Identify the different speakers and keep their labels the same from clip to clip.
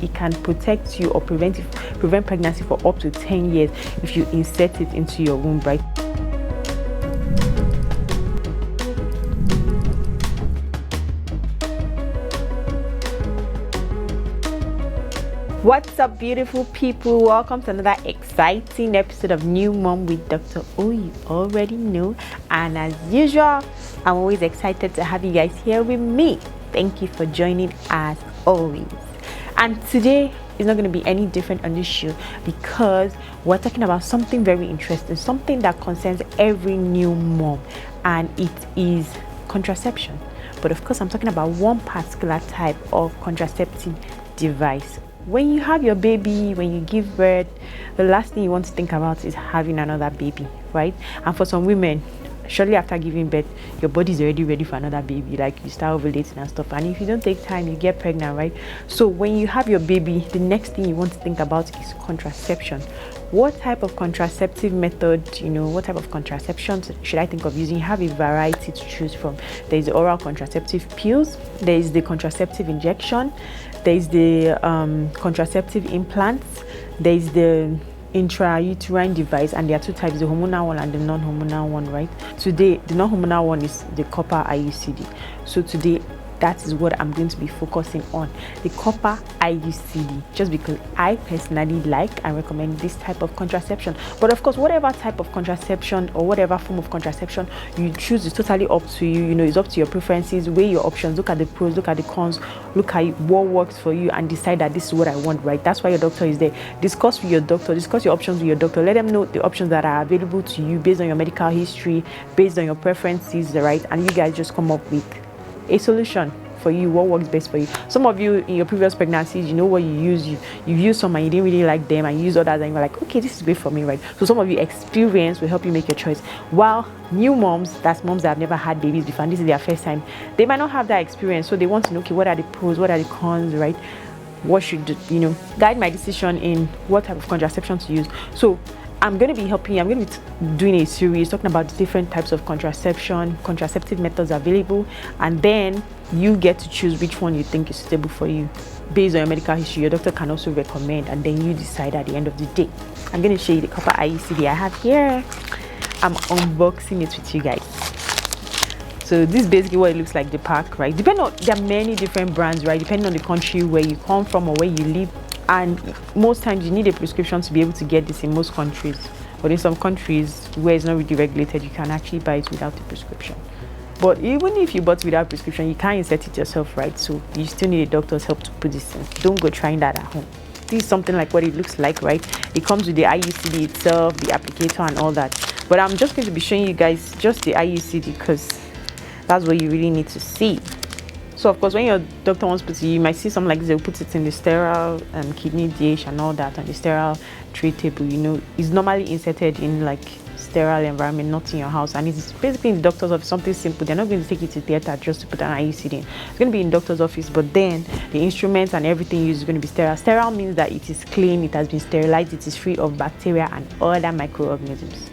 Speaker 1: it can protect you or prevent pregnancy for up to 10 years if you insert it into your womb, right? What's up, beautiful people? Welcome to another exciting episode of New Mom with Dr. O. You already know, and as usual, I'm always excited to have you guys here with me. Thank you for joining as always. And today is not going to be any different on this show because we're talking about something very interesting, something that concerns every new mom, and it is contraception. But of course, I'm talking about one particular type of contraceptive device. When you have your baby, when you give birth, the last thing you want to think about is having another baby, right? And for some women, shortly after giving birth, your body is already ready for another baby, like you start ovulating and stuff. And if you don't take time, you get pregnant, right? So when you have your baby, the next thing you want to think about is contraception. What type of contraceptive method, what type of contraception should I think of using? You have a variety to choose from. There's the oral contraceptive pills, there's the contraceptive injection, there's the contraceptive implants, there's the intrauterine device, and there are two types, the hormonal one and the non-hormonal one, right? Today, the non-hormonal one is the copper IUCD. So today, that is what I'm going to be focusing on, the copper IUCD, just because I personally like and recommend this type of contraception. But of course, whatever type of contraception or whatever form of contraception you choose is totally up to you. It's up to your preferences. Weigh your options, look at the pros, look at the cons, look at what works for you, and decide that this is what I want, right? That's why your doctor is there. Discuss with your doctor, discuss your options with your doctor. Let them know the options that are available to you based on your medical history, based on your preferences, right? And you guys just come up with a solution for you, what works best for you. Some of you in your previous pregnancies, you know what you use. You use some and you didn't really like them, and you use others and you're like, okay, this is great for me, right? So some of you experience will help you make your choice. While new moms, that's moms that have never had babies before and this is their first time, they might not have that experience, so they want to know, okay, what are the pros, what are the cons, right? What should guide my decision in what type of contraception to use. So I'm going to be helping you. I'm going to be doing a series talking about the different types of contraceptive methods available, and then you get to choose which one you think is suitable for you based on your medical history. Your doctor can also recommend, and then you decide at the end of the day. I'm going to show you the copper IUCD I have here. I'm unboxing it with you guys. So this is basically what it looks like, the pack, right? There are many different brands, right? Depending on the country where you come from or where you live. And most times you need a prescription to be able to get this in most countries. But in some countries where it's not really regulated, you can actually buy it without a prescription. But even if you bought it without prescription, you can't insert it yourself, right? So you still need a doctor's help to put this in. Don't go trying that at home. This is something like what it looks like, right? It comes with the IUCD itself, the applicator and all that. But I'm just going to be showing you guys just the IUCD because that's what you really need to see. So of course, when your doctor wants to put it, you might see something like this. They'll put it in the sterile kidney dish and all that, and the sterile tray table. It's normally inserted in like sterile environment, not in your house, and it's basically in the doctor's office. Something simple. They're not going to take it to theater just to put an IUCD in. It's going to be in the doctor's office, but then the instruments and everything used is going to be sterile. Sterile means that it is clean, it has been sterilized, it is free of bacteria and other microorganisms.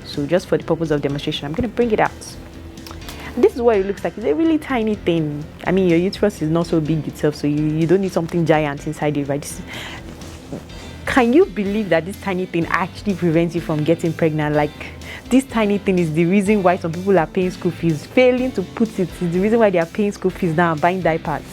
Speaker 1: So just for the purpose of demonstration, I'm going to bring it out. This is what it looks like. It's a really tiny thing. I mean, your uterus is not so big itself, so you don't need something giant inside it, right? Can you believe that this tiny thing actually prevents you from getting pregnant? Like, this tiny thing is the reason why some people are paying school fees. Failing to put it is the reason why they are paying school fees now and buying diapers.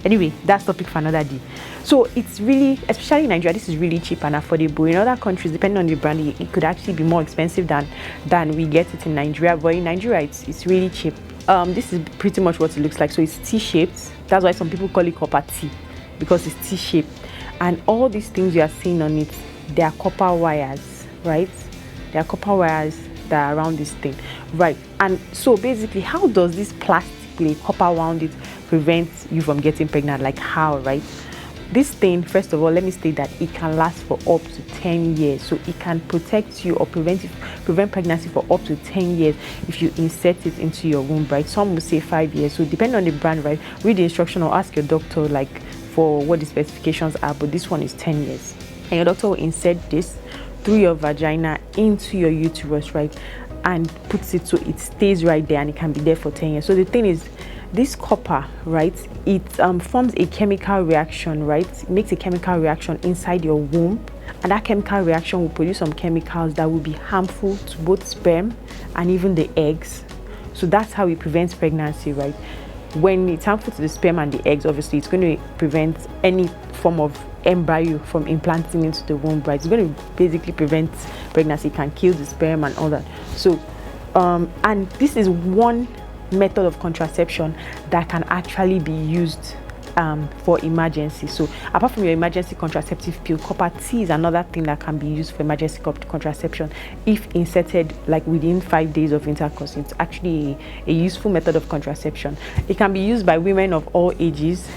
Speaker 1: Anyway, that's topic for another day. So it's really, especially in Nigeria, this is really cheap and affordable. In other countries, depending on the brand, it could actually be more expensive than we get it in Nigeria. But in Nigeria, it's really cheap. This is pretty much what it looks like. So it's T-shaped. That's why some people call it copper T, because it's T-shaped. And all these things you are seeing on it, they are copper wires, right? They are copper wires that are around this thing, right? And so basically, how does this plastic with a copper around it prevent you from getting pregnant? Like how, right? This thing, first of all, let me state that it can last for up to 10 years. So it can protect you or prevent pregnancy for up to 10 years if you insert it into your womb, right? Some will say 5 years. So depending on the brand, right? Read the instruction or ask your doctor like for what the specifications are. But this one is 10 years. And your doctor will insert this through your vagina into your uterus, right? And puts it so it stays right there and it can be there for 10 years. So the thing is, this copper, right, it forms a chemical reaction, right? It makes a chemical reaction inside your womb, and that chemical reaction will produce some chemicals that will be harmful to both sperm and even the eggs. So that's how it prevents pregnancy, right? When it's harmful to the sperm and the eggs, obviously it's going to prevent any form of embryo from implanting into the womb, right? It's going to basically prevent pregnancy. It can kill the sperm and all that. So and this is one method of contraception that can actually be used for emergency. So apart from your emergency contraceptive pill, copper T is another thing that can be used for emergency contraception if inserted like within 5 days of intercourse. It's actually a useful method of contraception. It can be used by women of all ages,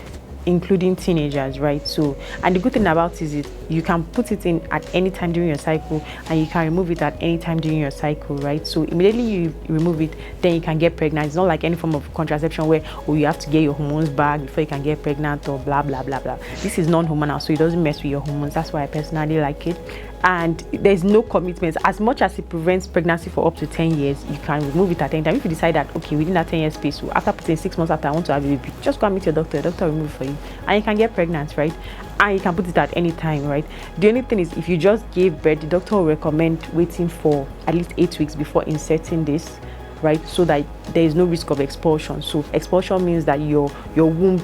Speaker 1: including teenagers, right? So, and the good thing about it is you can put it in at any time during your cycle, and you can remove it at any time during your cycle, right? So immediately you remove it, then you can get pregnant. It's not like any form of contraception where you have to get your hormones back before you can get pregnant or blah blah blah blah. This is non-hormonal, so it doesn't mess with your hormones. That's why I personally like it. And there's no commitment. As much as it prevents pregnancy for up to 10 years, you can remove it at any time. If you decide that, okay, within that 10 year space, so after putting 6 months after I want to have a baby, just go and meet your doctor. The doctor will remove it for you, and you can get pregnant, right? And you can put it at any time, right? The only thing is, if you just gave birth, the doctor will recommend waiting for at least 8 weeks before inserting this, right? So that there is no risk of expulsion. So expulsion means that your womb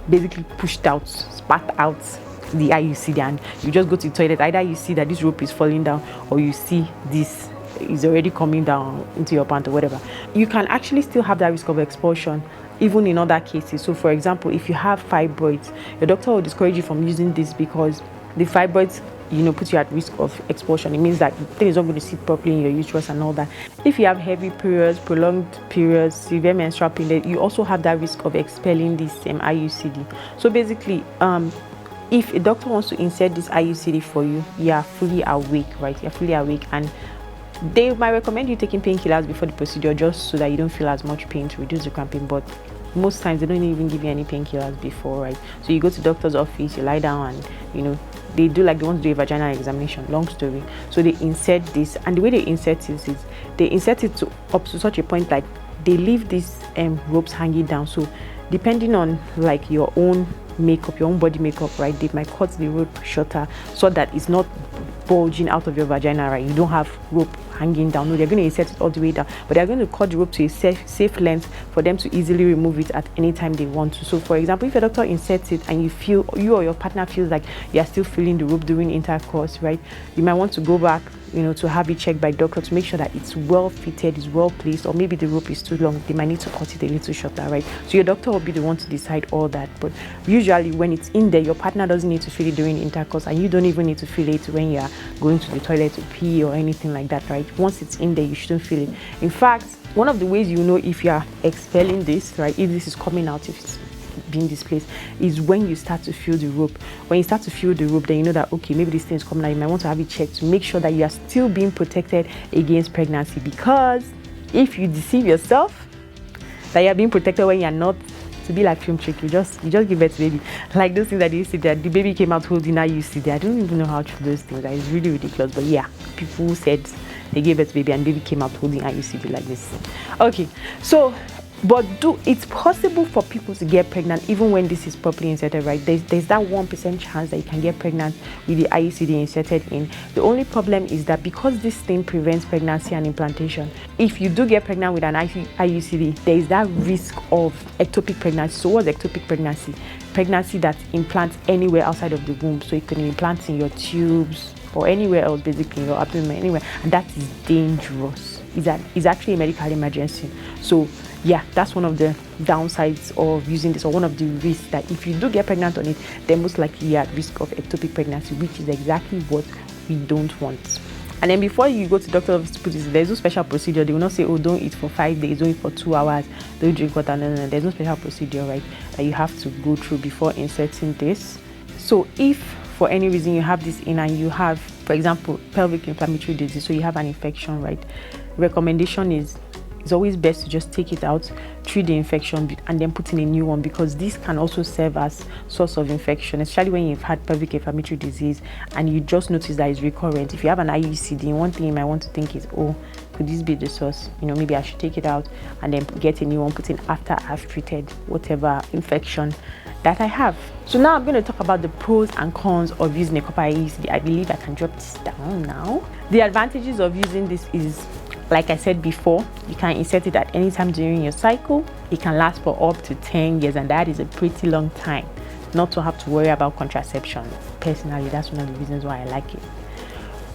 Speaker 1: basically pushed out, spat out the IUCD, and you just go to the toilet. Either you see that this rope is falling down, or you see this is already coming down into your pant or whatever. You can actually still have that risk of expulsion even in other cases. So for example, if you have fibroids, your doctor will discourage you from using this because the fibroids, put you at risk of expulsion. It means that the thing is not going to sit properly in your uterus and all that. If you have heavy periods, prolonged periods, severe menstrual pain, you also have that risk of expelling this IUCD. So basically, if a doctor wants to insert this IUCD for you, you are fully awake, right? You're fully awake, and they might recommend you taking painkillers before the procedure just so that you don't feel as much pain to reduce the cramping. But most times they don't even give you any painkillers before, right? So you go to the doctor's office, you lie down, and they do like they want to do a vaginal examination. Long story. So they insert this, and the way they insert it is they insert it up to such a point like they leave these ropes hanging down. So depending on like your own makeup, your own body makeup, right, they might cut the rope shorter so that it's not bulging out of your vagina, right? You don't have rope hanging down. No, they're going to insert it all the way down, but they're going to cut the rope to a safe length for them to easily remove it at any time they want to. So for example, if a doctor inserts it and you or your partner feels like you are still feeling the rope during intercourse, right, you might want to go back to have it checked by doctor to make sure that it's well fitted, it's well placed, or maybe the rope is too long. They might need to cut it a little shorter, right? So your doctor will be the one to decide all that. But usually when it's in there, your partner doesn't need to feel it during intercourse, and you don't even need to feel it when you're going to the toilet to pee or anything like that, right? Once it's in there, you shouldn't feel it. In fact, one of the ways you know if you're expelling this, right, if this is coming out, if it's being displaced, is when you start to feel the rope. When you start to feel the rope, then you know that, okay, maybe this thing is coming out. You might want to have it checked to make sure that you are still being protected against pregnancy, because if you deceive yourself that you're being protected when you're not, to be like film trick, you just give birth to baby, like those things that you see that the baby came out holding IUCD. I don't even know how to do those things. That is really ridiculous. But yeah, people said they gave birth to baby and baby came out holding IUCD like this. Okay, so it's possible for people to get pregnant even when this is properly inserted, right? There's that 1% chance that you can get pregnant with the IUCD inserted in. The only problem is that because this thing prevents pregnancy and implantation, if you do get pregnant with an IUCD, there is that risk of ectopic pregnancy. So what's ectopic pregnancy? Pregnancy that implants anywhere outside of the womb. So it can implant in your tubes or anywhere else, basically in your abdomen, anywhere, and that is dangerous. It's actually a medical emergency. So yeah, that's one of the downsides of using this, or one of the risks, that if you do get pregnant on it, then most likely you're at risk of ectopic pregnancy, which is exactly what we don't want. And then before you go to doctor's office to put this, there's no special procedure. They will not say, oh, don't eat for 5 days, don't eat for 2 hours, don't drink water. No. There's no special procedure, right, that you have to go through before inserting this. So if for any reason you have this in and you have, for example, pelvic inflammatory disease, so you have an infection, right, recommendation is it's always best to just take it out, treat the infection, and then put in a new one, because this can also serve as source of infection, especially when you've had pelvic inflammatory disease and you just notice that it's recurrent. If you have an IUCD, one thing you might want to think is, oh, could this be the source? Maybe I should take it out and then get a new one put in after I've treated whatever infection that I have. So now I'm going to talk about the pros and cons of using a copper IUCD. I believe I can drop this down now. The advantages of using this is, like I said before, you can insert it at any time during your cycle. It can last for up to 10 years, and that is a pretty long time not to have to worry about contraception. Personally, that's one of the reasons why I like it.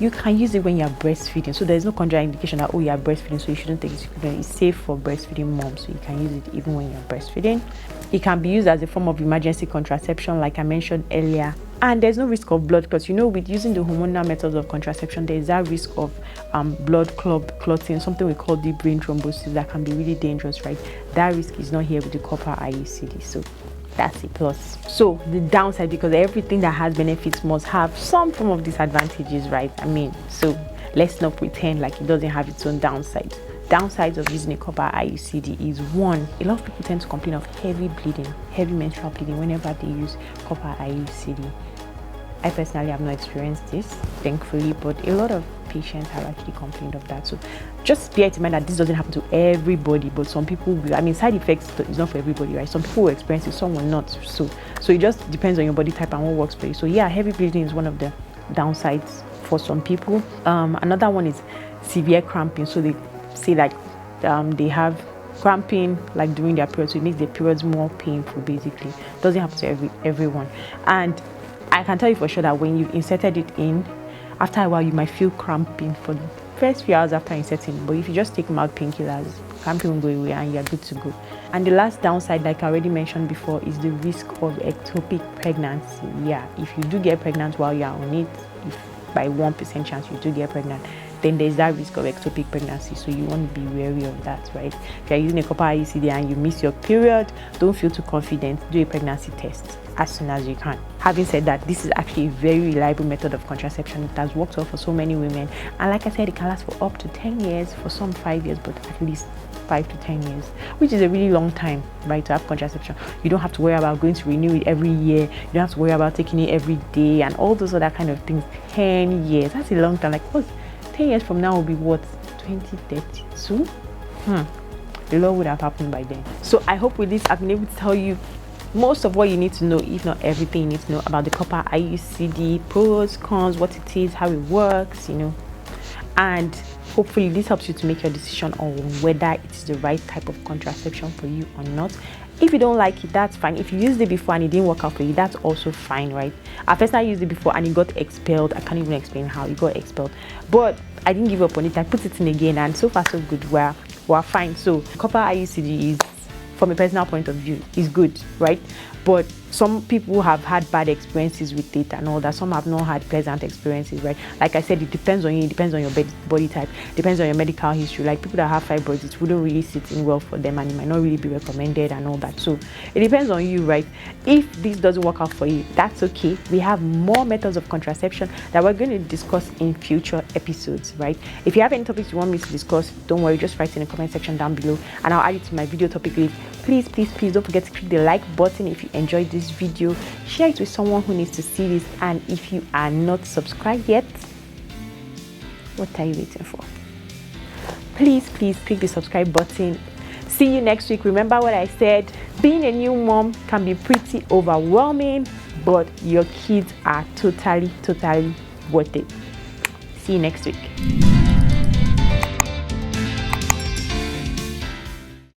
Speaker 1: You can use it when you're breastfeeding, so there's no contraindication that you're breastfeeding, so you shouldn't take it. It's safe for breastfeeding moms, so you can use it even when you're breastfeeding. It can be used as a form of emergency contraception, like I mentioned earlier, and there's no risk of blood clots. With using the hormonal methods of contraception, there's that risk of blood clotting, something we call deep vein thrombosis, that can be really dangerous, right? That risk is not here with the copper IUCD, so that's a plus. So the downside, because everything that has benefits must have some form of disadvantages, right? So let's not pretend like it doesn't have its own downsides. Downsides of using a copper IUCD is, one, a lot of people tend to complain of heavy bleeding, heavy menstrual bleeding whenever they use copper IUCD. I personally have not experienced this, thankfully, but a lot of patients have actually complained of that. So just bear in mind that this doesn't happen to everybody, but some people will. Side effects is not for everybody, right? Some people will experience it, some will not. So it just depends on your body type and what works for you. So yeah, heavy bleeding is one of the downsides for some people. Another one is severe cramping. So they say like they have cramping like during their period, so it makes their periods more painful. Basically, doesn't happen to everyone. And I can tell you for sure that when you've inserted it in, after a while you might feel cramping for the first few hours after inserting, but if you just take mild painkillers, cramping will go away and you're good to go. And the last downside, like I already mentioned before, is the risk of ectopic pregnancy. Yeah, if you do get pregnant while you're on it, if by 1% chance you do get pregnant, then there's that risk of ectopic pregnancy, so you want to be wary of that, right? If you're using a copper IUCD and you miss your period, don't feel too confident. Do a pregnancy test as soon as you can. Having said that, this is actually a very reliable method of contraception. It has worked well for so many women, and like I said, it can last for up to 10 years, for some 5 years, but at least 5 to 10 years, which is a really long time, right, to have contraception. You don't have to worry about going to renew it every year. You don't have to worry about taking it every day and all those other kind of things. 10 years, that's a long time. Like, what? 10 years from now will be what? 2032? The law would have happened by then. So I hope with this I've been able to tell you most of what you need to know, if not everything you need to know about the copper IUCD, pros, cons, what it is, how it works, and hopefully this helps you to make your decision on whether it's the right type of contraception for you or not. If you don't like it, that's fine. If you used it before and it didn't work out for you, that's also fine, right? I personally used it before and it got expelled. I can't even explain how it got expelled, but I didn't give up on it. I put it in again, and so far so good. We're fine. So copper IUCD is, from a personal point of view, is good, right? But some people have had bad experiences with it and all that. Some have not had pleasant experiences, right? Like I said, it depends on you. It depends on your body type. Depends on your medical history. Like people that have fibroids, it wouldn't really sit in well for them, and it might not really be recommended and all that. So it depends on you, right? If this doesn't work out for you, that's okay. We have more methods of contraception that we're going to discuss in future episodes, right? If you have any topics you want me to discuss, don't worry, just write in the comment section down below and I'll add it to my video topic list. Please don't forget to click the like button if you enjoyed this video. Share it with someone who needs to see this, and if you are not subscribed yet, what are you waiting for? Please click the subscribe button. See you next week. Remember what I said, being a new mom can be pretty overwhelming, but your kids are totally worth it. See you next week.